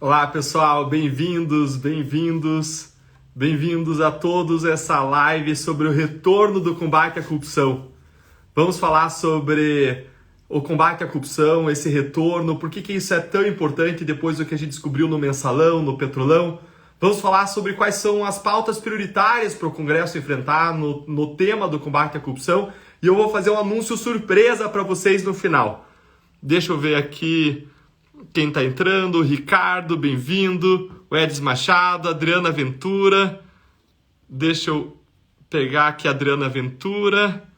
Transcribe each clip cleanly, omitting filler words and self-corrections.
Olá, pessoal, bem-vindos a todos a essa live sobre o retorno do combate à corrupção. Vamos falar sobre o combate à corrupção, esse retorno, por que isso é tão importante depois do que a gente descobriu no Mensalão, no Petrolão. Vamos falar sobre quais são as pautas prioritárias para o Congresso enfrentar no tema do combate à corrupção e eu vou fazer um anúncio surpresa para vocês no final. Deixa eu ver aqui quem está entrando. Ricardo, bem-vindo. O Edson Machado, Adriana Ventura. Deixa eu pegar aqui a Adriana Ventura.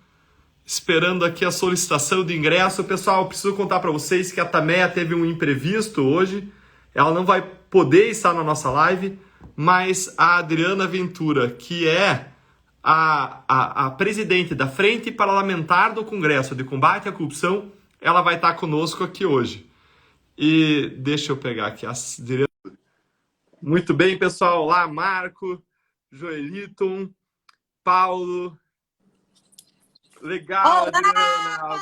Esperando aqui a solicitação de ingresso. Pessoal, preciso contar para vocês que a Tameia teve um imprevisto hoje. Ela não vai poder estar na nossa live, mas a Adriana Ventura, que é a presidente da Frente Parlamentar do Congresso de Combate à Corrupção, ela vai estar conosco aqui hoje. E deixa eu pegar aqui a Adriana. Muito bem, pessoal. Olá, Marco, Joeliton, Paulo. Legal, Olá,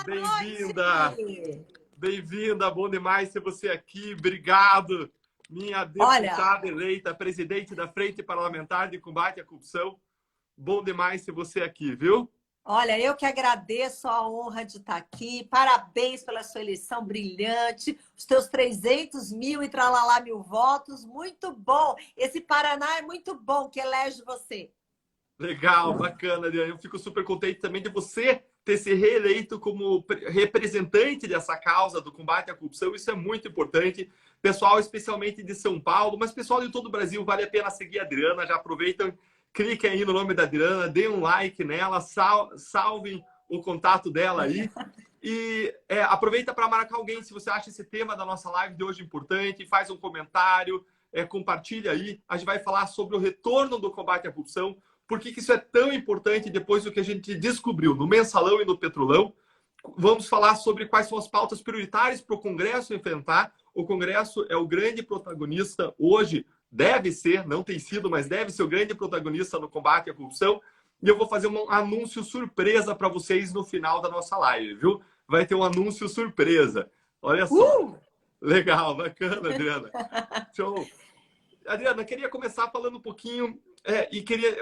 Adriana. Bem-vinda. Bem-vinda. Bom demais ter você aqui. Obrigado. Minha deputada eleita, presidente da Frente Parlamentar de Combate à Corrupção. Bom demais ter você aqui, viu? Olha, eu que agradeço a honra de estar aqui. Parabéns pela sua eleição brilhante, os teus 300 mil e tralalá mil votos. Muito bom. Esse Paraná é muito bom que elege você. Legal, bacana, Adriana. Eu fico super contente também de você ter se reeleito como representante dessa causa do combate à corrupção. Isso é muito importante. Pessoal, especialmente de São Paulo, mas pessoal de todo o Brasil, vale a pena seguir a Adriana. Já aproveitam, cliquem aí no nome da Adriana, deem um like nela, salvem o contato dela aí. E aproveita para marcar alguém se você acha esse tema da nossa live de hoje importante, faz um comentário, compartilha aí. A gente vai falar sobre o retorno do combate à corrupção. Por que isso é tão importante depois do que a gente descobriu no Mensalão e no Petrolão? Vamos falar sobre quais são as pautas prioritárias para o Congresso enfrentar. O Congresso é o grande protagonista hoje, deve ser, não tem sido, mas deve ser o grande protagonista no combate à corrupção. E eu vou fazer um anúncio surpresa para vocês no final da nossa live, viu? Vai ter um anúncio surpresa. Olha só. Legal, bacana, Adriana. Show. Adriana, queria começar falando um pouquinho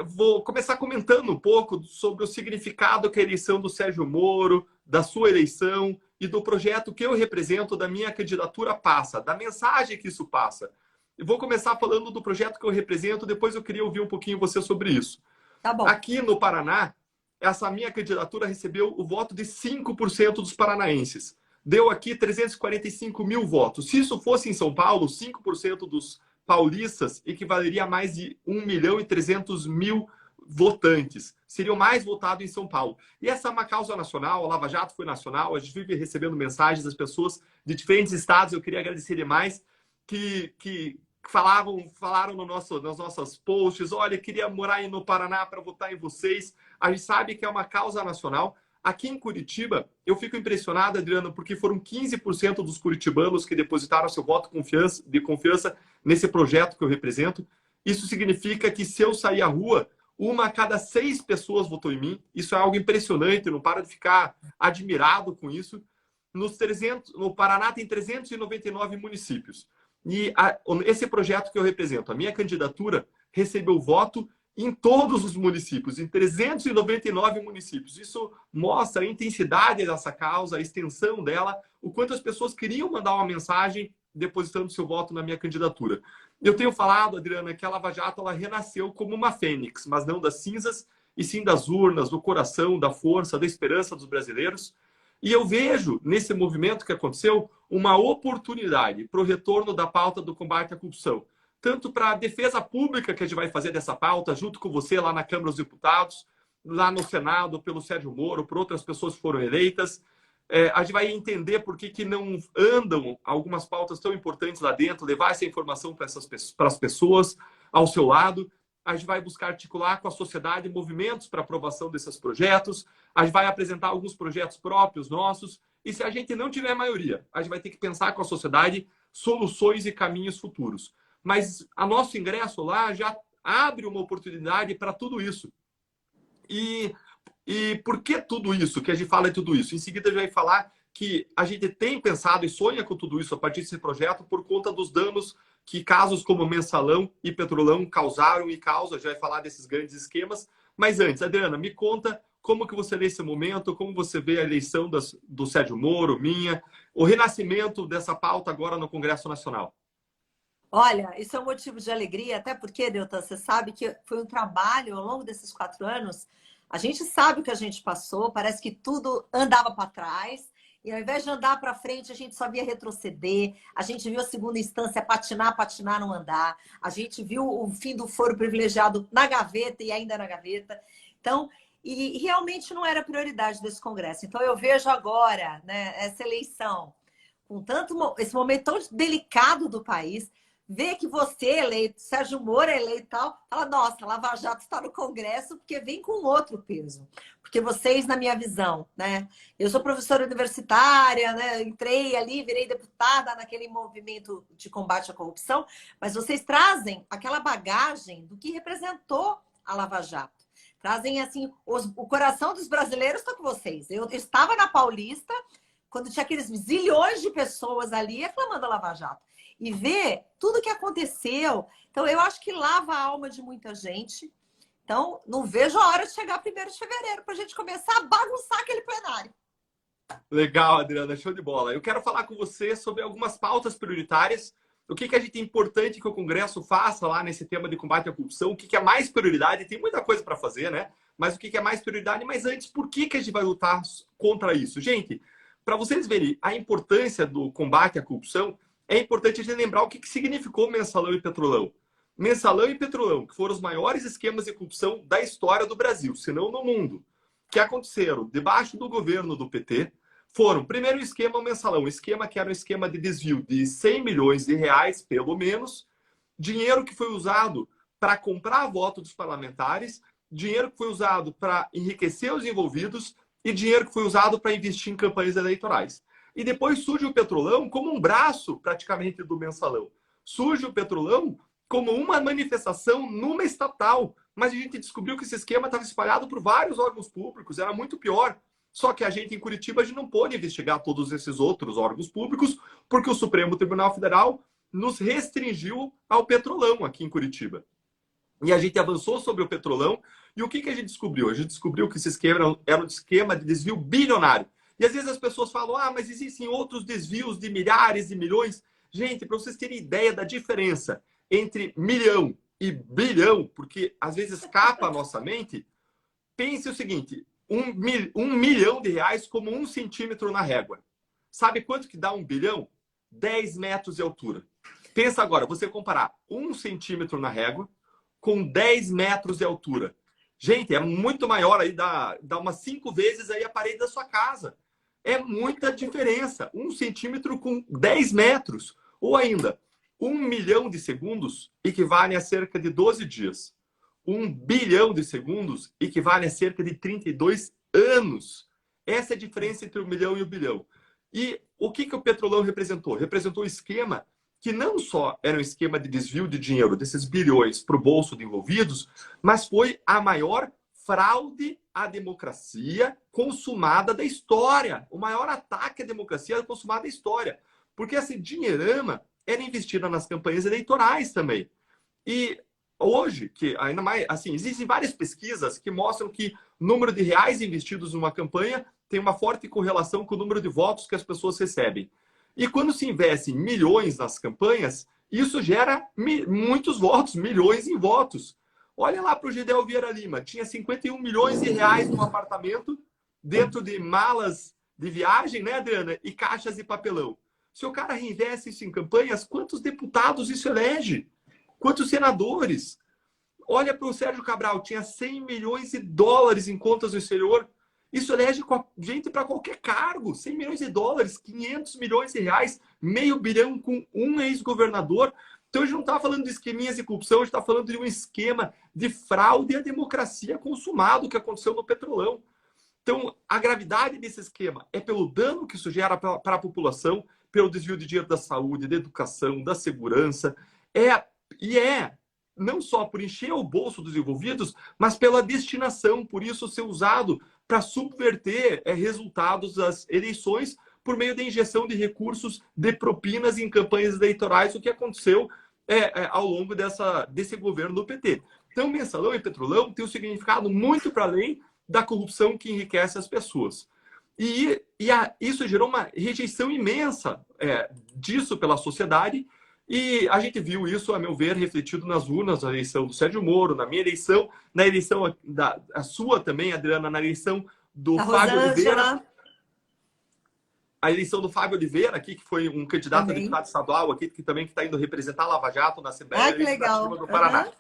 vou começar comentando um pouco sobre o significado que a eleição do Sérgio Moro, da sua eleição e do projeto que eu represento, da minha candidatura passa, da mensagem que isso passa. Eu vou começar falando do projeto que eu represento, depois eu queria ouvir um pouquinho você sobre isso. Tá bom. Aqui no Paraná, essa minha candidatura recebeu o voto de 5% dos paranaenses. Deu aqui 345 mil votos. Se isso fosse em São Paulo, 5% dos paulistas equivaleria a mais de 1.300.000 votantes. Seriam mais votados em São Paulo. E essa é uma causa nacional, a Lava Jato foi nacional, a gente vive recebendo mensagens das pessoas de diferentes estados, eu queria agradecer demais, que falaram nos nossos posts, olha, queria morar aí no Paraná para votar em vocês. A gente sabe que é uma causa nacional. Aqui em Curitiba, eu fico impressionado, Adriano, porque foram 15% dos curitibanos que depositaram seu voto de confiança nesse projeto que eu represento. Isso significa que se eu sair à rua, 1 a cada 6 pessoas votou em mim. Isso é algo impressionante, não para de ficar admirado com isso. No Paraná tem 399 municípios. E esse projeto que eu represento, a minha candidatura, recebeu voto em todos os municípios, em 399 municípios. Isso mostra a intensidade dessa causa, a extensão dela, o quanto as pessoas queriam mandar uma mensagem depositando seu voto na minha candidatura. Eu tenho falado, Adriana, que a Lava Jato ela renasceu como uma fênix, mas não das cinzas, e sim das urnas, do coração, da força, da esperança dos brasileiros. E eu vejo, nesse movimento que aconteceu, uma oportunidade para o retorno da pauta do combate à corrupção. Tanto para a defesa pública que a gente vai fazer dessa pauta, junto com você lá na Câmara dos Deputados, lá no Senado, pelo Sérgio Moro, por outras pessoas que foram eleitas. A gente vai entender por que não andam algumas pautas tão importantes lá dentro, levar essa informação para as pessoas ao seu lado. A gente vai buscar articular com a sociedade movimentos para aprovação desses projetos. A gente vai apresentar alguns projetos próprios nossos. E se a gente não tiver maioria, a gente vai ter que pensar com a sociedade soluções e caminhos futuros. Mas a nosso ingresso lá já abre uma oportunidade para tudo isso. E por que tudo isso? Que a gente fala de tudo isso? Em seguida, a gente vai falar que a gente tem pensado e sonha com tudo isso a partir desse projeto por conta dos danos que casos como Mensalão e Petrolão causaram e causam. Já vai falar desses grandes esquemas. Mas antes, Adriana, me conta como que você vê esse momento, como você vê a eleição do Sérgio Moro, minha, o renascimento dessa pauta agora no Congresso Nacional. Olha, isso é um motivo de alegria, até porque, Deltan, você sabe que foi um trabalho ao longo desses 4 anos. A gente sabe o que a gente passou, parece que tudo andava para trás, e ao invés de andar para frente, a gente só via retroceder. A gente viu a segunda instância patinar, patinar, não andar. A gente viu o fim do foro privilegiado na gaveta e ainda na gaveta. Então, e realmente não era prioridade desse Congresso. Então, eu vejo agora, né, essa eleição, com esse momento tão delicado do país, ver que você é eleito, Sérgio Moro é eleito e tal, fala, nossa, Lava Jato está no Congresso porque vem com outro peso. Porque vocês, na minha visão, né? Eu sou professora universitária, né? Entrei ali, virei deputada naquele movimento de combate à corrupção, mas vocês trazem aquela bagagem do que representou a Lava Jato. Trazem, assim, o coração dos brasileiros está com vocês. Eu estava na Paulista, quando tinha aqueles zilhões de pessoas ali reclamando a Lava Jato. E ver tudo que aconteceu. Então, eu acho que lava a alma de muita gente. Então, não vejo a hora de chegar 1º de fevereiro para a gente começar a bagunçar aquele plenário. Legal, Adriana, show de bola. Eu quero falar com você sobre algumas pautas prioritárias. O que a gente é importante que o Congresso faça lá nesse tema de combate à corrupção, o que é mais prioridade. Tem muita coisa para fazer, né? Mas o que é mais prioridade? Mas antes, por que a gente vai lutar contra isso? Gente, para vocês verem a importância do combate à corrupção, é importante a gente lembrar o que significou Mensalão e Petrolão. Mensalão e Petrolão, que foram os maiores esquemas de corrupção da história do Brasil, se não no mundo, que aconteceram debaixo do governo do PT, foram, primeiro, o esquema Mensalão, um esquema que era um esquema de desvio de 100 milhões de reais, pelo menos, dinheiro que foi usado para comprar voto dos parlamentares, dinheiro que foi usado para enriquecer os envolvidos e dinheiro que foi usado para investir em campanhas eleitorais. E depois surge o Petrolão como um braço, praticamente, do Mensalão. Surge o Petrolão como uma manifestação numa estatal. Mas a gente descobriu que esse esquema estava espalhado por vários órgãos públicos, era muito pior. Só que a gente, em Curitiba, a gente não pôde investigar todos esses outros órgãos públicos, porque o Supremo Tribunal Federal nos restringiu ao Petrolão aqui em Curitiba. E a gente avançou sobre o Petrolão. E o que a gente descobriu? A gente descobriu que esse esquema era um esquema de desvio bilionário. E às vezes as pessoas falam, mas existem outros desvios de milhares e milhões. Gente, para vocês terem ideia da diferença entre milhão e bilhão, porque às vezes escapa a nossa mente, pense o seguinte, 1 milhão de reais como 1 centímetro na régua. Sabe quanto que dá 1 bilhão? 10 metros de altura. Pensa agora, você comparar 1 centímetro na régua com 10 metros de altura. Gente, é muito maior, aí dá umas 5 vezes aí a parede da sua casa. É muita diferença. 1 centímetro com 10 metros. Ou ainda, 1 milhão de segundos equivale a cerca de 12 dias. 1 bilhão de segundos equivale a cerca de 32 anos. Essa é a diferença entre 1 milhão e 1 bilhão. E o que o Petrolão representou? Representou um esquema que não só era um esquema de desvio de dinheiro desses bilhões para o bolso de envolvidos, mas foi a maior fraude à democracia consumada da história. O maior ataque à democracia consumada da história. Porque essa dinheirama era investida nas campanhas eleitorais também. E hoje, que ainda mais, assim, existem várias pesquisas que mostram que o número de reais investidos numa campanha tem uma forte correlação com o número de votos que as pessoas recebem. E quando se investe milhões nas campanhas, isso gera muitos votos, milhões em votos. Olha lá para o Gedel Vieira Lima, tinha 51 milhões de reais num apartamento, dentro de malas de viagem, né, Adriana? E caixas de papelão. Se o cara reinveste isso em campanhas, quantos deputados isso elege? Quantos senadores? Olha para o Sérgio Cabral, tinha 100 milhões de dólares em contas no exterior. Isso elege gente para qualquer cargo. 100 milhões de dólares, 500 milhões de reais, meio bilhão com um ex-governador. Então, a gente não está falando de esqueminhas de corrupção, a gente está falando de um esquema de fraude à democracia consumado que aconteceu no Petrolão. Então, a gravidade desse esquema é pelo dano que isso gera para a população, pelo desvio de dinheiro da saúde, da educação, da segurança. Não só por encher o bolso dos envolvidos, mas pela destinação, por isso ser usado para subverter resultados das eleições, por meio da injeção de recursos de propinas em campanhas eleitorais, o que aconteceu ao longo desse governo do PT. Então, mensalão e petrolão tem um significado muito para além da corrupção que enriquece as pessoas. Isso gerou uma rejeição imensa disso pela sociedade, e a gente viu isso, a meu ver, refletido nas urnas, na eleição do Sérgio Moro, na minha eleição, na eleição a sua também, Adriana, na eleição do Fábio Oliveira. A eleição do Fábio Oliveira, aqui, que foi um candidato a deputado estadual aqui, que também está indo representar a Lava Jato na Assembleia Legislativa do Paraná.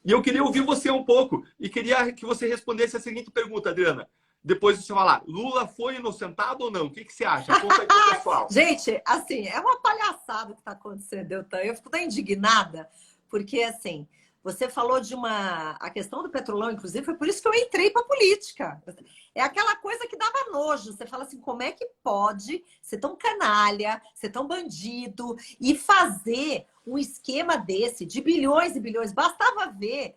E eu queria ouvir você um pouco, e queria que você respondesse a seguinte pergunta, Adriana. Depois de você falar, Lula foi inocentado ou não? O que você acha? Conta aí pro pessoal. Gente, assim, é uma palhaçada o que está acontecendo, Deltan. Eu fico tão indignada, porque, assim, você falou de a questão do petrolão, inclusive, foi por isso que eu entrei para a política. É aquela coisa que dava nojo. Você fala assim, como é que pode ser tão canalha, ser tão bandido e fazer um esquema desse de bilhões e bilhões? Bastava ver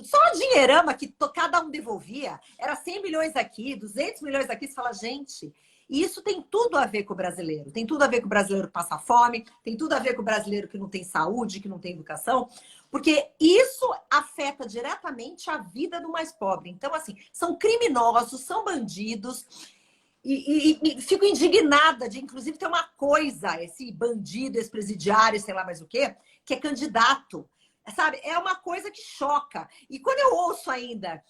só o dinheirama que cada um devolvia. Era 100 milhões aqui, 200 milhões aqui. Você fala, gente, isso tem tudo a ver com o brasileiro. Tem tudo a ver com o brasileiro que passa fome, tem tudo a ver com o brasileiro que não tem saúde, que não tem educação. Porque isso afeta diretamente a vida do mais pobre. Então, assim, são criminosos, são bandidos. E fico indignada de, inclusive, ter uma coisa, esse bandido, esse presidiário, sei lá mais o quê, que é candidato. Sabe? É uma coisa que choca. E quando eu ouço ainda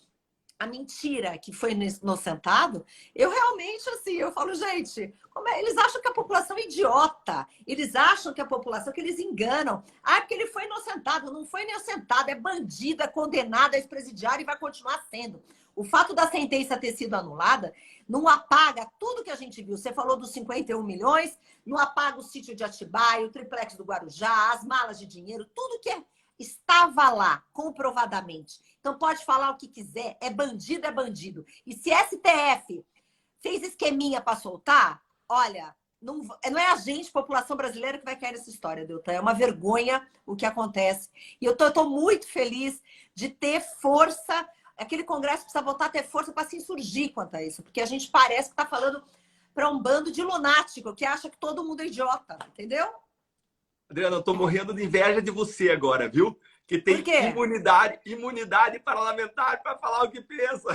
a mentira que foi inocentado, eu realmente, assim, eu falo, gente, eles acham que a população é idiota. Eles acham que a população, que eles enganam. Ah, porque ele foi inocentado. Não foi inocentado, é bandido, é condenado, é ex-presidiário e vai continuar sendo. O fato da sentença ter sido anulada não apaga tudo que a gente viu. Você falou dos 51 milhões, não apaga o sítio de Atibaia, o triplex do Guarujá, as malas de dinheiro, tudo que estava lá, comprovadamente. Então pode falar o que quiser, é bandido, é bandido. E se STF fez esqueminha para soltar, olha, não é a gente, população brasileira, que vai cair nessa história, Deltan. É uma vergonha o que acontece. E eu tô muito feliz de ter força. Aquele Congresso precisa voltar a ter força para se insurgir quanto a isso, porque a gente parece que está falando para um bando de lunático que acha que todo mundo é idiota, entendeu? Adriana, eu tô morrendo de inveja de você agora, viu? Que tem imunidade parlamentar para falar o que pensa.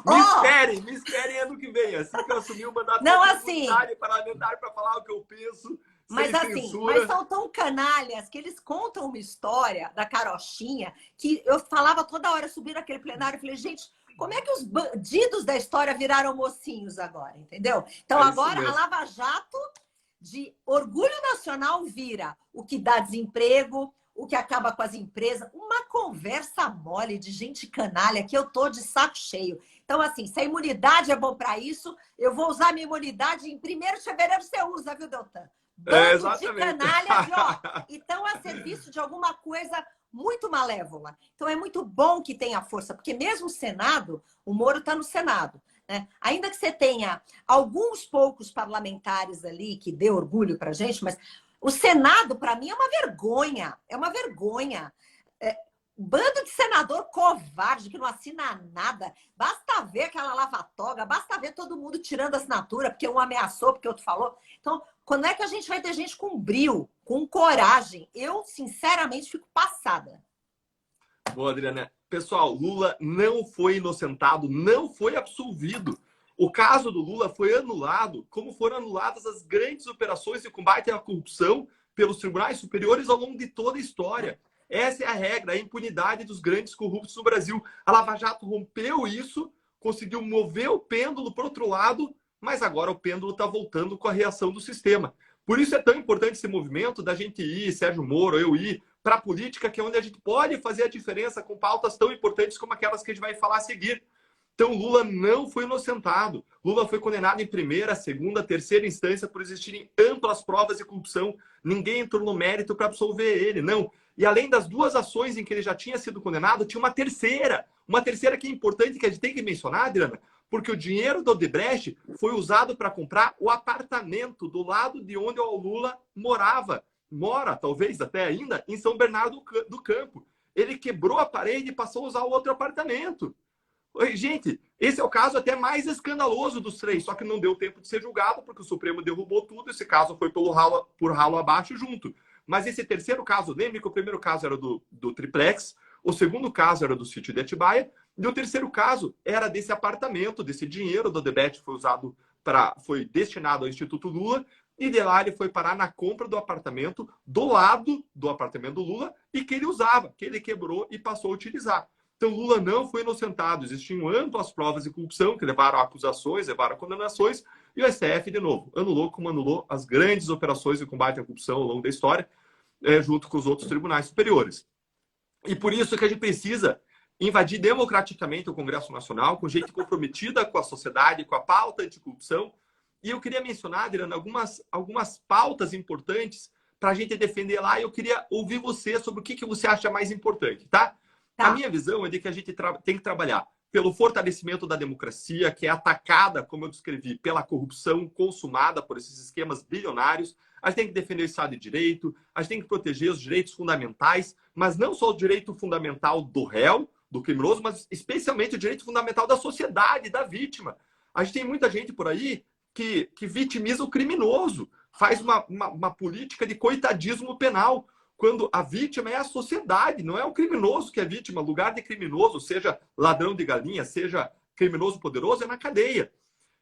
Me esperem ano que vem. Assim que eu assumir o mandato, não, assim, imunidade parlamentar para falar o que eu penso. Mas assim, mas são tão canalhas que eles contam uma história da carochinha que eu falava toda hora, subir naquele plenário, e falei, gente, como é que os bandidos da história viraram mocinhos agora, entendeu? Então agora a Lava Jato de orgulho nacional vira o que dá desemprego, o que acaba com as empresas, uma conversa mole de gente canalha que eu tô de saco cheio. Então, assim, se a imunidade é bom para isso, eu vou usar minha imunidade em 1º de fevereiro você usa, viu, Deltan? Bando de canalhas, ó, estão a serviço de alguma coisa muito malévola. Então, é muito bom que tenha força, porque mesmo o Senado, o Moro está no Senado, né? Ainda que você tenha alguns poucos parlamentares ali que dê orgulho para gente, mas o Senado, para mim, é uma vergonha. É uma vergonha. Bando de senador covarde que não assina nada. Basta ver aquela lava-toga, basta ver todo mundo tirando assinatura, porque um ameaçou, porque outro falou. Então, quando é que a gente vai ter gente com brio, com coragem? Eu, sinceramente, fico passada. Boa, Adriana. Pessoal, Lula não foi inocentado, não foi absolvido. O caso do Lula foi anulado, como foram anuladas as grandes operações de combate à corrupção pelos tribunais superiores ao longo de toda a história. Essa é a regra, a impunidade dos grandes corruptos no Brasil. A Lava Jato rompeu isso, conseguiu mover o pêndulo para o outro lado, mas agora o pêndulo está voltando com a reação do sistema. Por isso é tão importante esse movimento da gente ir, Sérgio Moro, eu ir, para a política, que é onde a gente pode fazer a diferença com pautas tão importantes como aquelas que a gente vai falar a seguir. Então, Lula não foi inocentado. Lula foi condenado em 1ª, 2ª, 3ª instância por existirem amplas provas de corrupção. Ninguém entrou no mérito para absolver ele, não. E além das 2 ações em que ele já tinha sido condenado, tinha uma terceira. Uma terceira que é importante, que a gente tem que mencionar, Adriana, porque o dinheiro do Odebrecht foi usado para comprar o apartamento do lado de onde o Lula mora, talvez até ainda, em São Bernardo do Campo. Ele quebrou a parede e passou a usar o outro apartamento. Gente, Esse é o caso até mais escandaloso dos três, só que não deu tempo de ser julgado, porque o Supremo derrubou tudo, esse caso foi por ralo abaixo junto. Mas esse terceiro caso, lembre que o primeiro caso era do triplex, o segundo caso era do sítio de Atibaia, e o terceiro caso era desse apartamento, desse dinheiro do Odebrecht foi destinado ao Instituto Lula, e de lá ele foi parar na compra do apartamento do lado do apartamento do Lula e que ele usava, que ele quebrou e passou a utilizar. Então, Lula não foi inocentado. Existiam amplas provas de corrupção que levaram a acusações, levaram a condenações, e o STF, de novo, anulou como anulou as grandes operações de combate à corrupção ao longo da história, junto com os outros tribunais superiores. E por isso que a gente precisa invadir democraticamente o Congresso Nacional, com gente comprometida com a sociedade, com a pauta anticorrupção. E eu queria mencionar, Adriana, algumas pautas importantes para a gente defender lá, e eu queria ouvir você sobre o que você acha mais importante, tá? A minha visão é de que a gente tem que trabalhar pelo fortalecimento da democracia, que é atacada, como eu descrevi, pela corrupção consumada por esses esquemas bilionários. A gente tem que defender o Estado de Direito, a gente tem que proteger os direitos fundamentais, mas não só o direito fundamental do réu, do criminoso, mas especialmente o direito fundamental da sociedade, da vítima. A gente tem muita gente por aí que vitimiza o criminoso, faz uma política de coitadismo penal, quando a vítima é a sociedade, não é o criminoso que é vítima. Lugar de criminoso, seja ladrão de galinha, seja criminoso poderoso, é na cadeia.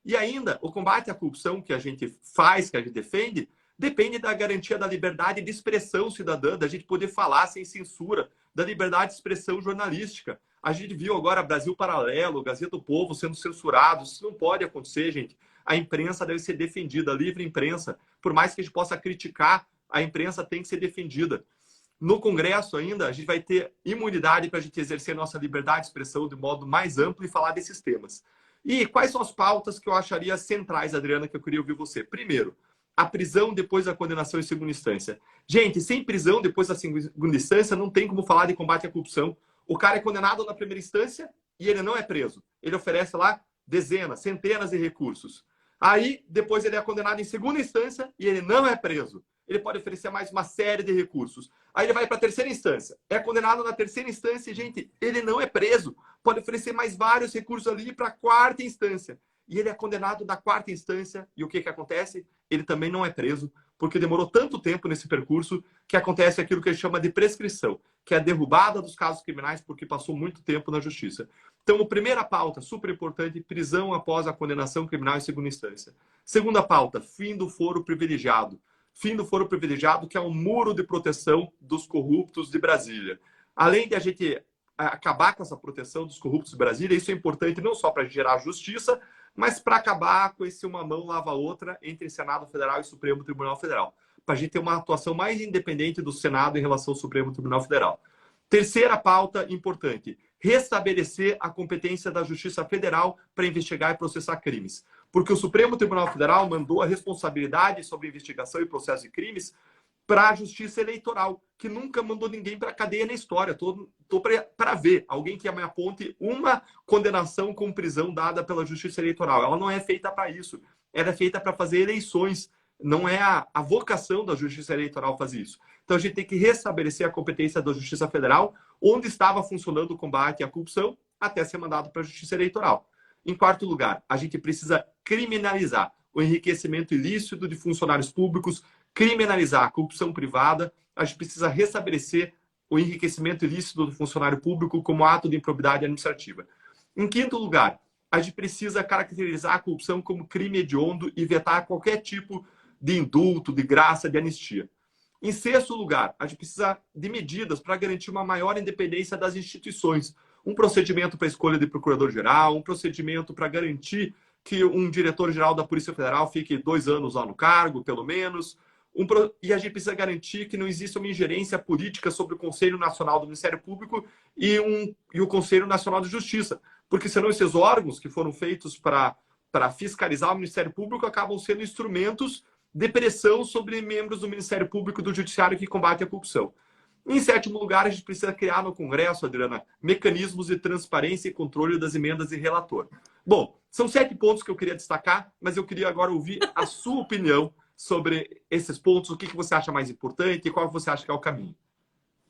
E ainda, o combate à corrupção que a gente faz, que a gente defende, depende da garantia da liberdade de expressão cidadã, da gente poder falar sem censura, da liberdade de expressão jornalística. A gente viu agora Brasil Paralelo, Gazeta do Povo sendo censurados. Isso não pode acontecer, gente. A imprensa deve ser defendida, a livre imprensa. Por mais que a gente possa criticar, a imprensa tem que ser defendida. No Congresso ainda, a gente vai ter imunidade para a gente exercer nossa liberdade de expressão de modo mais amplo e falar desses temas. E quais são as pautas que eu acharia centrais, Adriana, que eu queria ouvir você? Primeiro, a prisão depois da condenação em segunda instância. Gente, sem prisão depois da segunda instância, não tem como falar de combate à corrupção. O cara é condenado na primeira instância e ele não é preso. Ele oferece lá dezenas, centenas de recursos. Aí, depois ele é condenado em segunda instância e ele não é preso. Ele pode oferecer mais uma série de recursos. Aí ele vai para a terceira instância. É condenado na terceira instância e, gente, ele não é preso. Pode oferecer mais vários recursos ali para a quarta instância. E ele é condenado na quarta instância. E o que acontece? Ele também não é preso, porque demorou tanto tempo nesse percurso que acontece aquilo que a gente chama de prescrição, que é a derrubada dos casos criminais porque passou muito tempo na justiça. Então, a primeira pauta, super importante, prisão após a condenação criminal em segunda instância. Segunda pauta, fim do foro privilegiado. Fim do foro privilegiado, que é um muro de proteção dos corruptos de Brasília. Além de a gente acabar com essa proteção dos corruptos de Brasília, isso é importante não só para gerar justiça, mas para acabar com esse uma mão lava a outra entre Senado Federal e Supremo Tribunal Federal. Para a gente ter uma atuação mais independente do Senado em relação ao Supremo Tribunal Federal. Terceira pauta importante, restabelecer a competência da Justiça Federal para investigar e processar crimes. Porque o Supremo Tribunal Federal mandou a responsabilidade sobre investigação e processo de crimes para a Justiça Eleitoral, que nunca mandou ninguém para a cadeia na história. Estou para ver alguém que me aponte uma condenação com prisão dada pela Justiça Eleitoral. Ela não é feita para isso. Ela é feita para fazer eleições. Não é a vocação da Justiça Eleitoral fazer isso. Então, a gente tem que restabelecer a competência da Justiça Federal, onde estava funcionando o combate à corrupção, até ser mandado para a Justiça Eleitoral. Em quarto lugar, a gente precisa criminalizar o enriquecimento ilícito de funcionários públicos, criminalizar a corrupção privada. A gente precisa restabelecer o enriquecimento ilícito do funcionário público como ato de improbidade administrativa. Em quinto lugar, a gente precisa caracterizar a corrupção como crime hediondo e vetar qualquer tipo de indulto, de graça, de anistia. Em sexto lugar, a gente precisa de medidas para garantir uma maior independência das instituições. Um procedimento para a escolha de procurador-geral, um procedimento para garantir que um diretor-geral da Polícia Federal fique 2 anos lá no cargo, pelo menos. E a gente precisa garantir que não exista uma ingerência política sobre o Conselho Nacional do Ministério Público e o Conselho Nacional de Justiça. Porque senão esses órgãos que foram feitos para fiscalizar o Ministério Público acabam sendo instrumentos de pressão sobre membros do Ministério Público e do Judiciário que combatem a corrupção. Em sétimo lugar, a gente precisa criar no Congresso, Adriana, mecanismos de transparência e controle das emendas de relator. Bom, são 7 pontos que eu queria destacar, mas eu queria agora ouvir a sua opinião sobre esses pontos. O que você acha mais importante e qual você acha que é o caminho?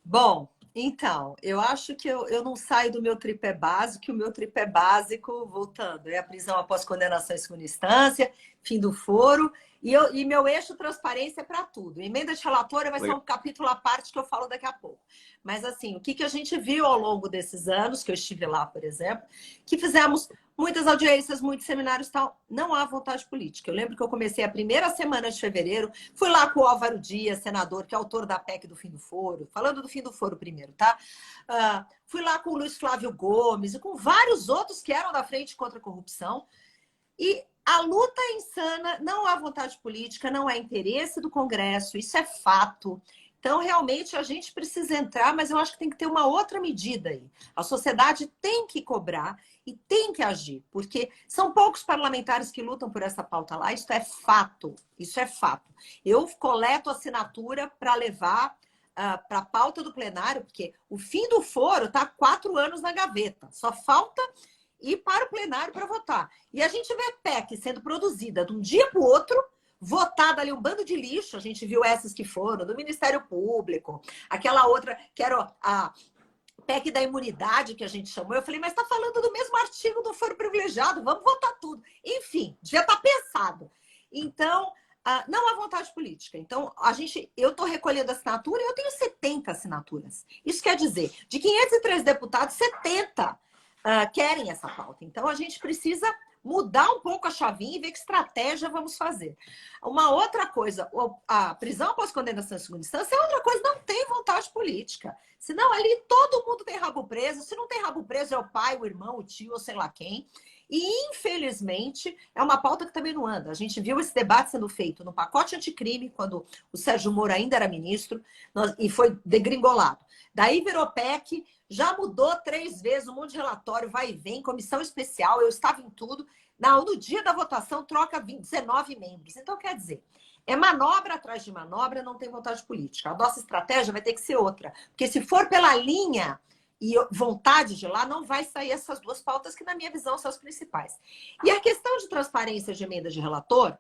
Bom, Então, eu acho que eu não saio do meu tripé básico, que o meu tripé básico, voltando, é a prisão após condenação em segunda instância, fim do foro, e meu eixo transparência é para tudo. Emenda de relatora vai ser um capítulo à parte que eu falo daqui a pouco. Mas, assim, o que a gente viu ao longo desses anos, que eu estive lá, por exemplo, que fizemos muitas audiências, muitos seminários e tal, não há vontade política. Eu lembro que eu comecei a primeira semana de fevereiro, fui lá com o Álvaro Dias, senador, que é autor da PEC do fim do foro, falando do fim do foro primeiro, tá? Fui lá com o Luiz Flávio Gomes e com vários outros que eram da Frente contra a Corrupção. E a luta é insana, não há vontade política, não há interesse do Congresso, isso é fato. Então, realmente, a gente precisa entrar, mas eu acho que tem que ter uma outra medida aí. A sociedade tem que cobrar e tem que agir, porque são poucos parlamentares que lutam por essa pauta lá, isso é fato, isso é fato. Eu coleto assinatura para levar para a pauta do plenário, porque o fim do foro está há 4 anos na gaveta, só falta ir para o plenário para votar. E a gente vê PEC sendo produzida de um dia para o outro, votada ali um bando de lixo, a gente viu essas que foram, do Ministério Público, aquela outra que era a PEC da imunidade, que a gente chamou. Eu falei, mas está falando do mesmo artigo do foro privilegiado, vamos votar tudo. Enfim, devia estar pensado. Então, não há vontade política. Então, eu estou recolhendo assinatura e eu tenho 70 assinaturas. Isso quer dizer, de 503 deputados, 70 querem essa pauta. Então, a gente precisa mudar um pouco a chavinha e ver que estratégia vamos fazer. Uma outra coisa, a prisão após condenação em segunda instância é outra coisa, não tem vontade política. Senão ali todo mundo tem rabo preso, se não tem rabo preso é o pai, o irmão, o tio ou sei lá quem. E, infelizmente, é uma pauta que também não anda. A gente viu esse debate sendo feito no pacote anticrime, quando o Sérgio Moro ainda era ministro, e foi degringolado. Daí virou PEC, já mudou 3 vezes, um monte de relatório, vai e vem, comissão especial, eu estava em tudo. No dia da votação, troca 19 membros. Então, quer dizer, é manobra atrás de manobra, não tem vontade política. A nossa estratégia vai ter que ser outra. Porque se for pela linha e vontade de lá, não vai sair essas 2 pautas que, na minha visão, são as principais. E a questão de transparência de emenda de relator,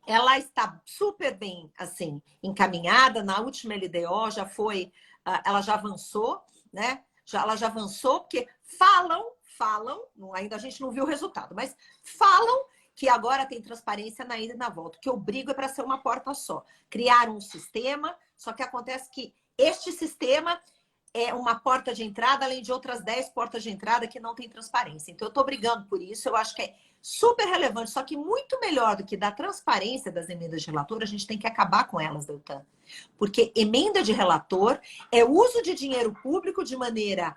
ela está super bem, assim, encaminhada. Na última LDO já foi, ela já avançou, né? Ela já avançou, porque falam, ainda a gente não viu o resultado, mas falam que agora tem transparência na ida e na volta. O que eu brigo é para ser uma porta só. Criar um sistema, só que acontece que este sistema é uma porta de entrada, além de outras 10 portas de entrada que não tem transparência. Então, eu estou brigando por isso, eu acho que é super relevante, só que muito melhor do que dar transparência das emendas de relator, a gente tem que acabar com elas, Deltan. Porque emenda de relator é uso de dinheiro público de maneira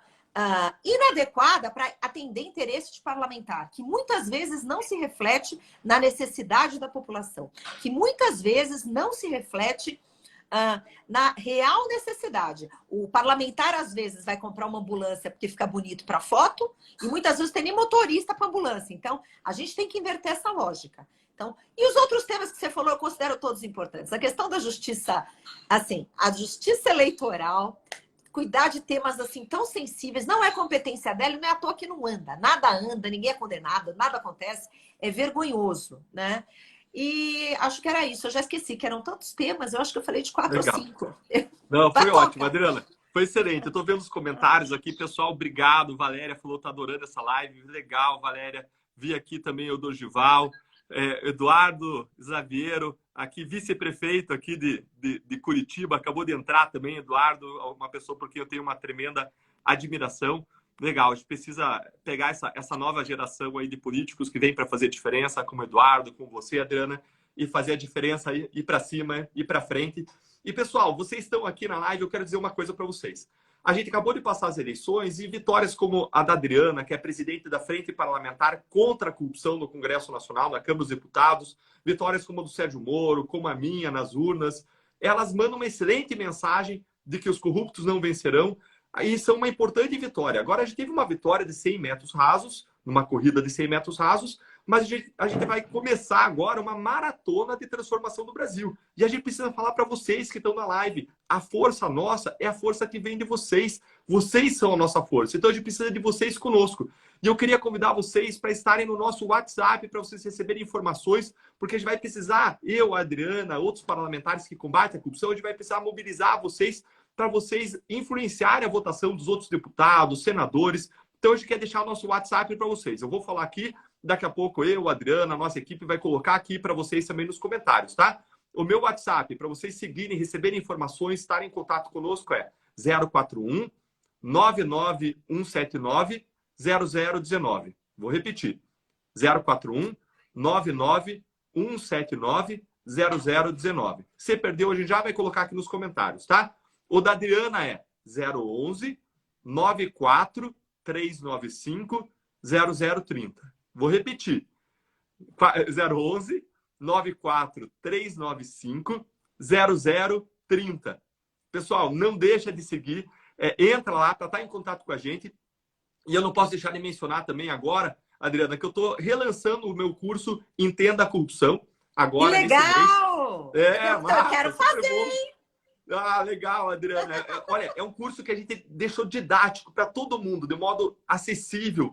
inadequada para atender interesse de parlamentar, que muitas vezes não se reflete na necessidade da população, que muitas vezes não se reflete na real necessidade. O parlamentar, às vezes, vai comprar uma ambulância porque fica bonito para foto, e muitas vezes tem nem motorista para ambulância. Então, a gente tem que inverter essa lógica. Então, e os outros temas que você falou, eu considero todos importantes. A questão da justiça, assim, a justiça eleitoral, cuidar de temas assim tão sensíveis, não é competência dela, não é à toa que não anda. Nada anda, ninguém é condenado, nada acontece. É vergonhoso, né? E acho que era isso. Eu já esqueci que eram tantos temas. Eu acho que eu falei de 4 ou 5. Não, foi ótimo, Adriana. Foi excelente. Eu tô vendo os comentários aqui. Pessoal, obrigado. Valéria falou que tá adorando essa live. Legal, Valéria. Vi aqui também o Dorival. Eduardo Zaviero, aqui vice-prefeito aqui de Curitiba. Acabou de entrar também, Eduardo. Uma pessoa por quem eu tenho uma tremenda admiração. Legal, a gente precisa pegar essa nova geração aí de políticos que vem para fazer diferença, como o Eduardo, com você, Adriana, e fazer a diferença, ir para cima, ir para frente. E, pessoal, vocês estão aqui na live, eu quero dizer uma coisa para vocês. A gente acabou de passar as eleições e vitórias como a da Adriana, que é presidente da Frente Parlamentar contra a Corrupção no Congresso Nacional, na Câmara dos Deputados, vitórias como a do Sérgio Moro, como a minha, nas urnas, elas mandam uma excelente mensagem de que os corruptos não vencerão. Aí são uma importante vitória. Agora a gente teve uma vitória de 100 metros rasos, numa corrida de 100 metros rasos, mas a gente vai começar agora uma maratona de transformação do Brasil. E a gente precisa falar para vocês que estão na live. A força nossa é a força que vem de vocês. Vocês são a nossa força. Então a gente precisa de vocês conosco. E eu queria convidar vocês para estarem no nosso WhatsApp, para vocês receberem informações, porque a gente vai precisar, eu, a Adriana, outros parlamentares que combatem a corrupção, a gente vai precisar mobilizar vocês para vocês influenciarem a votação dos outros deputados, senadores. Então, a gente quer deixar o nosso WhatsApp para vocês. Eu vou falar aqui, daqui a pouco eu, a Adriana, a nossa equipe vai colocar aqui para vocês também nos comentários, tá? O meu WhatsApp, para vocês seguirem, receberem informações, estarem em contato conosco é 041 99179 0019. Vou repetir. 041 99179 0019. Se perdeu, a gente já vai colocar aqui nos comentários, tá? O da Adriana é 011 94 395 0030. Vou repetir. 011 94 395 0030. Pessoal, não deixa de seguir. Entra lá para estar em contato com a gente. E eu não posso deixar de mencionar também agora, Adriana, que eu estou relançando o meu curso Entenda a Corrupção. Agora, que legal! Eu quero fazer! Ah, legal, Adriana. Olha, é um curso que a gente deixou didático para todo mundo, de modo acessível.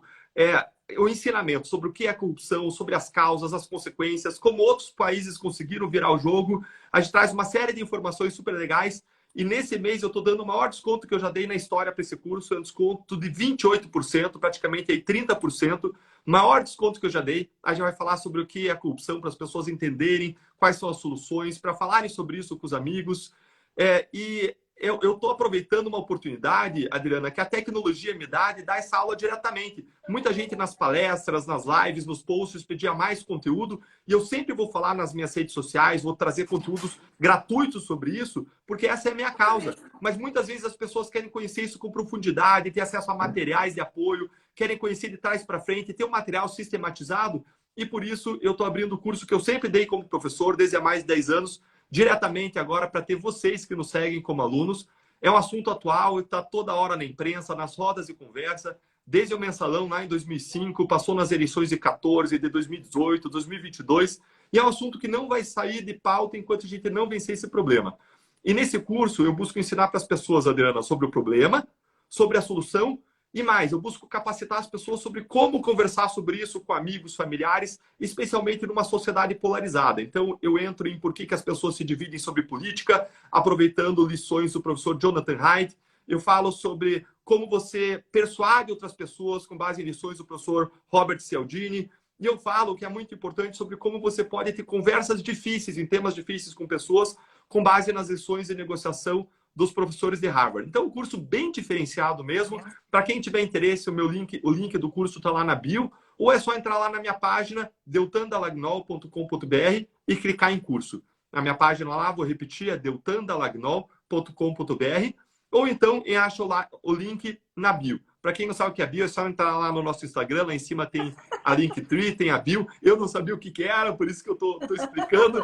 O ensinamento sobre o que é corrupção, sobre as causas, as consequências, como outros países conseguiram virar o jogo. A gente traz uma série de informações super legais. E nesse mês eu estou dando o maior desconto que eu já dei na história para esse curso. É um desconto de 28%, praticamente aí 30%. Maior desconto que eu já dei. A gente vai falar sobre o que é corrupção para as pessoas entenderem quais são as soluções, para falarem sobre isso com os amigos. E eu estou aproveitando uma oportunidade, Adriana, que a tecnologia me dá de dar essa aula diretamente. Muita gente nas palestras, nas lives, nos posts pedia mais conteúdo e eu sempre vou falar nas minhas redes sociais, vou trazer conteúdos gratuitos sobre isso, porque essa é a minha causa. Mas muitas vezes as pessoas querem conhecer isso com profundidade, ter acesso a materiais de apoio, querem conhecer de trás para frente, ter um material sistematizado e por isso eu estou abrindo o curso que eu sempre dei como professor desde há mais de 10 anos, diretamente agora para ter vocês que nos seguem como alunos. É um assunto atual, está toda hora na imprensa, nas rodas de conversa, desde o mensalão lá em 2005, passou nas eleições de 14, de 2018, 2022, e é um assunto que não vai sair de pauta enquanto a gente não vencer esse problema. E nesse curso eu busco ensinar para as pessoas, Adriana, sobre o problema, sobre a solução, e mais, eu busco capacitar as pessoas sobre como conversar sobre isso com amigos, familiares, especialmente numa sociedade polarizada. Então, eu entro em por que as pessoas se dividem sobre política, aproveitando lições do professor Jonathan Haidt. Eu falo sobre como você persuade outras pessoas com base em lições do professor Robert Cialdini. E eu falo que é muito importante sobre como você pode ter conversas difíceis, em temas difíceis com pessoas, com base nas lições de negociação dos professores de Harvard. Então, um curso bem diferenciado mesmo. Para quem tiver interesse, o link do curso está lá na bio, ou é só entrar lá na minha página, deltandalagnol.com.br e clicar em curso. Na minha página lá, vou repetir, é deltandalagnol.com.br, ou então acha lá o link na bio. Para quem não sabe o que é bio, é só entrar lá no nosso Instagram, lá em cima tem a Linktree, tem a bio. Eu não sabia o que era, por isso que eu estou explicando.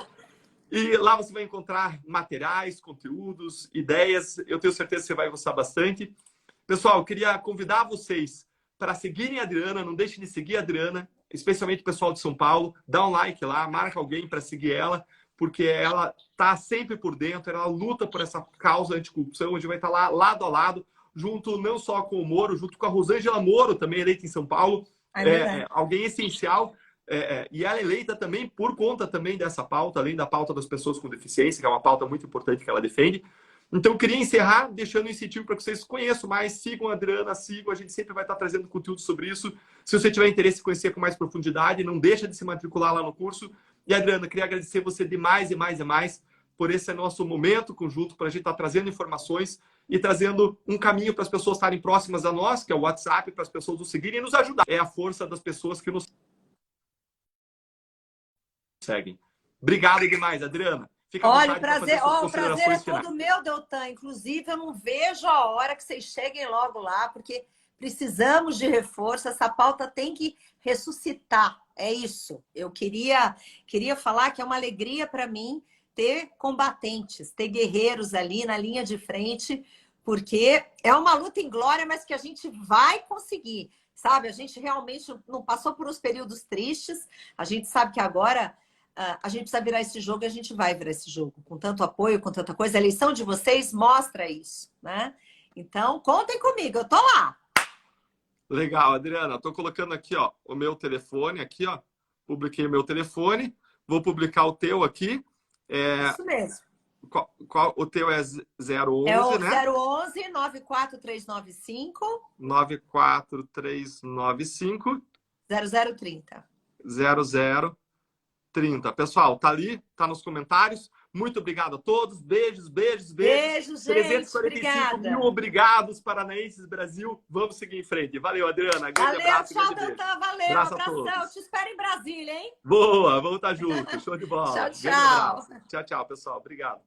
E lá você vai encontrar materiais, conteúdos, ideias. Eu tenho certeza que você vai gostar bastante. Pessoal, eu queria convidar vocês para seguirem a Adriana. Não deixem de seguir a Adriana, especialmente o pessoal de São Paulo. Dá um like lá, marca alguém para seguir ela, porque ela está sempre por dentro, ela luta por essa causa anticorrupção. A gente vai estar lá lado a lado, junto não só com o Moro, junto com a Rosângela Moro, também eleita em São Paulo. Alguém essencial. E ela é eleita também por conta também dessa pauta, além da pauta das pessoas com deficiência, que é uma pauta muito importante que ela defende. Então, eu queria encerrar deixando um incentivo para que vocês conheçam mais, sigam a Adriana, sigam, a gente sempre vai estar trazendo conteúdo sobre isso. Se você tiver interesse em conhecer com mais profundidade, não deixa de se matricular lá no curso. E, Adriana, queria agradecer você demais por esse nosso momento conjunto, para a gente estar trazendo informações e trazendo um caminho para as pessoas estarem próximas a nós, que é o WhatsApp, para as pessoas nos seguirem e nos ajudar. É a força das pessoas que nos seguem. Obrigado demais, Adriana. Fica olha, o prazer é todo meu, Deltan. Inclusive, eu não vejo a hora que vocês cheguem logo lá, porque precisamos de reforço. Essa pauta tem que ressuscitar. É isso. Eu queria falar que é uma alegria para mim ter combatentes, ter guerreiros ali na linha de frente, porque é uma luta em glória, mas que a gente vai conseguir, sabe? A gente realmente não passou por uns períodos tristes. A gente sabe que agora a gente precisa virar esse jogo e a gente vai virar esse jogo. Com tanto apoio, com tanta coisa. A eleição de vocês mostra isso, né? Então, contem comigo, eu tô lá. Legal, Adriana. Estou colocando aqui, ó, o meu telefone aqui, ó. Publiquei o meu telefone. Vou publicar o teu aqui. Isso mesmo. O teu é 011, É o né? 011 94395 94395 0030. 0030. Pessoal, tá ali, tá nos comentários. Muito obrigado a todos. Beijos, beijos, Beijo, gente. 345 mil Obrigada. obrigados, paranaenses, Brasil. Vamos seguir em frente. Valeu, Adriana. Grande Valeu, abraço. tchau, Grande beijo. Dantan. Valeu, Abraço a abração. todos. Te espero em Brasília, hein? Boa, vamos estar juntos. Show de bola. Tchau, Grande abraço. tchau. Tchau, tchau, pessoal. Obrigado.